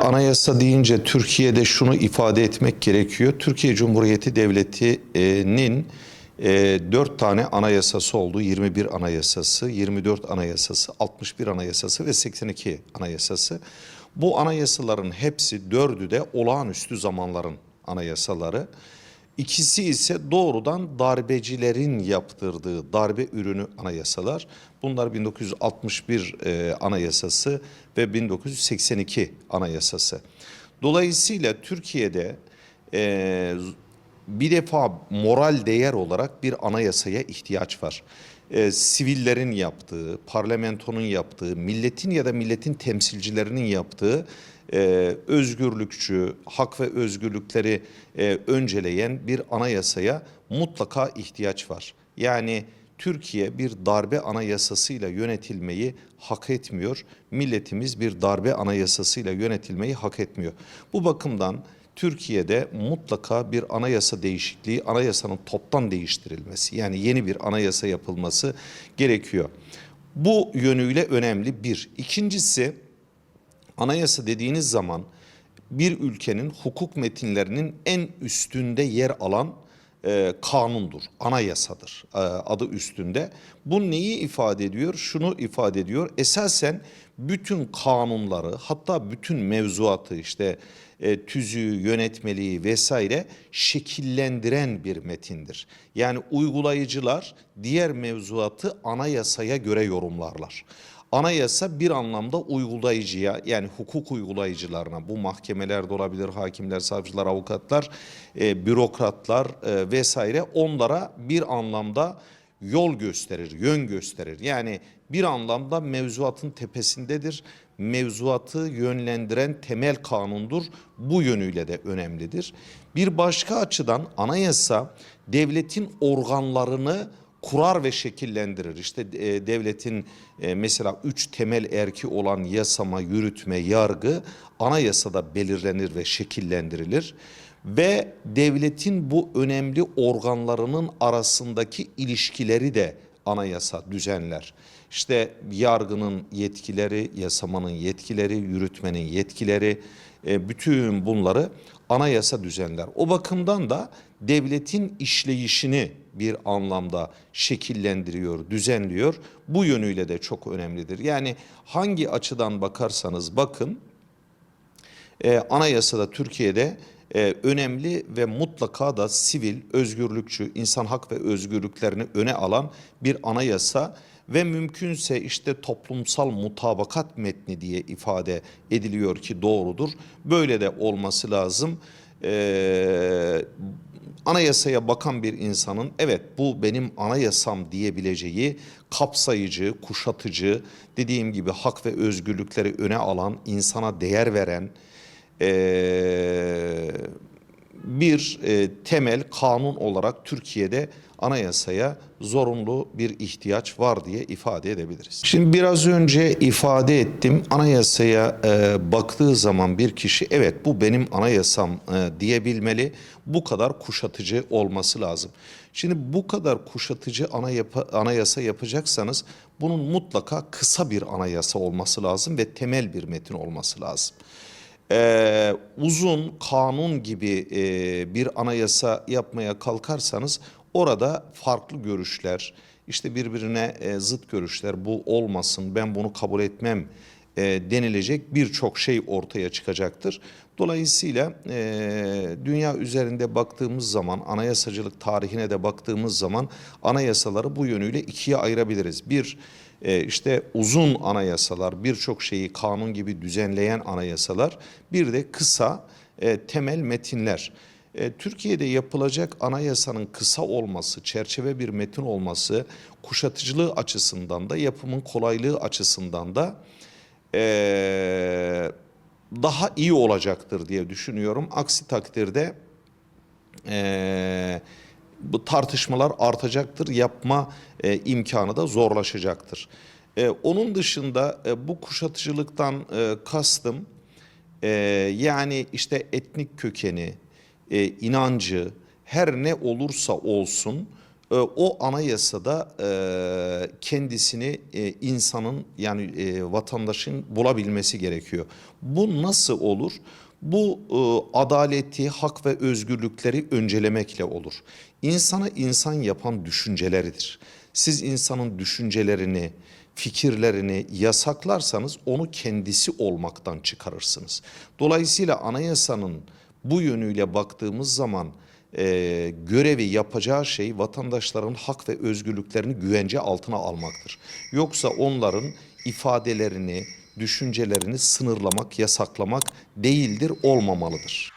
anayasa deyince Türkiye'de şunu ifade etmek gerekiyor. Türkiye Cumhuriyeti Devleti'nin 4 tane anayasası oldu. 21 anayasası, 24 anayasası, 61 anayasası ve 82 anayasası. Bu anayasaların hepsi, dördü de olağanüstü zamanların anayasaları. İkisi ise doğrudan darbecilerin yaptırdığı darbe ürünü anayasalar. Bunlar 1961 anayasası ve 1982 anayasası. Dolayısıyla Türkiye'de bir defa moral değer olarak bir anayasaya ihtiyaç var. Sivillerin yaptığı, parlamentonun yaptığı, milletin ya da milletin temsilcilerinin yaptığı özgürlükçü, hak ve özgürlükleri önceleyen bir anayasaya mutlaka ihtiyaç var. Yani Türkiye bir darbe anayasasıyla yönetilmeyi hak etmiyor. Milletimiz bir darbe anayasasıyla yönetilmeyi hak etmiyor. Bu bakımdan Türkiye'de mutlaka bir anayasa değişikliği, anayasanın toptan değiştirilmesi, yani yeni bir anayasa yapılması gerekiyor. Bu yönüyle önemli bir. İkincisi, anayasa dediğiniz zaman bir ülkenin hukuk metinlerinin en üstünde yer alan kanundur, anayasadır adı üstünde. Bu neyi ifade ediyor? Şunu ifade ediyor. Esasen bütün kanunları, hatta bütün mevzuatı, işte tüzüğü, yönetmeliği vesaire şekillendiren bir metindir. Yani uygulayıcılar diğer mevzuatı anayasaya göre yorumlarlar. Anayasa bir anlamda uygulayıcıya, yani hukuk uygulayıcılarına, bu mahkemeler de olabilir, hakimler, savcılar, avukatlar, bürokratlar vesaire, onlara bir anlamda yol gösterir, yön gösterir. Yani bir anlamda mevzuatın tepesindedir. Mevzuatı yönlendiren temel kanundur. Bu yönüyle de önemlidir. Bir başka açıdan anayasa devletin organlarını kurar ve şekillendirir. İşte devletin mesela 3 temel erki olan yasama, yürütme, yargı anayasada belirlenir ve şekillendirilir. Ve devletin bu önemli organlarının arasındaki ilişkileri de anayasa düzenler. İşte yargının yetkileri, yasamanın yetkileri, yürütmenin yetkileri, bütün bunları anayasa düzenler. O bakımdan da devletin işleyişini bir anlamda şekillendiriyor, düzenliyor. Bu yönüyle de çok önemlidir. Yani hangi açıdan bakarsanız bakın, anayasada Türkiye'de önemli ve mutlaka da sivil, özgürlükçü, insan hak ve özgürlüklerini öne alan bir anayasa ve mümkünse işte toplumsal mutabakat metni diye ifade ediliyor ki doğrudur. Böyle de olması lazım. Anayasaya bakan bir insanın evet bu benim anayasam diyebileceği kapsayıcı, kuşatıcı, dediğim gibi hak ve özgürlükleri öne alan, insana değer veren bir temel kanun olarak Türkiye'de anayasaya zorunlu bir ihtiyaç var diye ifade edebiliriz. Şimdi biraz önce ifade ettim, anayasaya baktığı zaman bir kişi evet bu benim anayasam diyebilmeli, bu kadar kuşatıcı olması lazım. Şimdi bu kadar kuşatıcı anayasa yapacaksanız bunun mutlaka kısa bir anayasa olması lazım ve temel bir metin olması lazım. Uzun kanun gibi bir anayasa yapmaya kalkarsanız orada farklı görüşler, işte birbirine zıt görüşler, bu olmasın, ben bunu kabul etmem denilecek birçok şey ortaya çıkacaktır. Dolayısıyla dünya üzerinde baktığımız zaman, anayasacılık tarihine de baktığımız zaman anayasaları bu yönüyle ikiye ayırabiliriz. Bir, işte uzun anayasalar, birçok şeyi kanun gibi düzenleyen anayasalar, bir de kısa temel metinler. Türkiye'de yapılacak anayasanın kısa olması, çerçeve bir metin olması, kuşatıcılığı açısından da, yapımın kolaylığı açısından da daha iyi olacaktır diye düşünüyorum. Aksi takdirde bu tartışmalar artacaktır, yapma imkanı da zorlaşacaktır. Onun dışında bu kuşatıcılıktan kastım yani işte etnik kökeni, inancı her ne olursa olsun O anayasada kendisini insanın yani vatandaşın bulabilmesi gerekiyor. Bu nasıl olur? Bu adaleti, hak ve özgürlükleri öncelemekle olur. İnsanı insan yapan düşünceleridir. Siz insanın düşüncelerini, fikirlerini yasaklarsanız onu kendisi olmaktan çıkarırsınız. Dolayısıyla anayasanın bu yönüyle baktığımız zaman görevi yapacağı şey vatandaşların hak ve özgürlüklerini güvence altına almaktır. Yoksa onların ifadelerini, düşüncelerini sınırlamak, yasaklamak değildir, olmamalıdır.